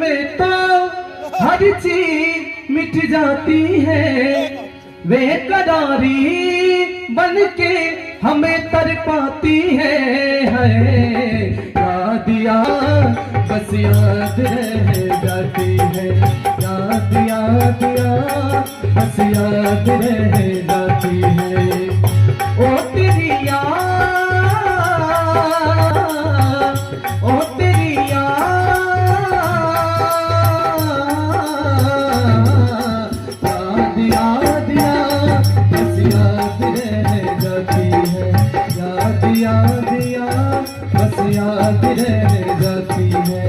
में तो हर चीज मिट जाती है, बेकरारी बन के हमें तरपाती है। याद याद बस याद रह जाती है, याद याद याद बस याद रह जाती है। ओ तेरी याद, ओ तेरी याद, याद याद बस याद रह जाती है, याद याद याद बस याद रह जाती है।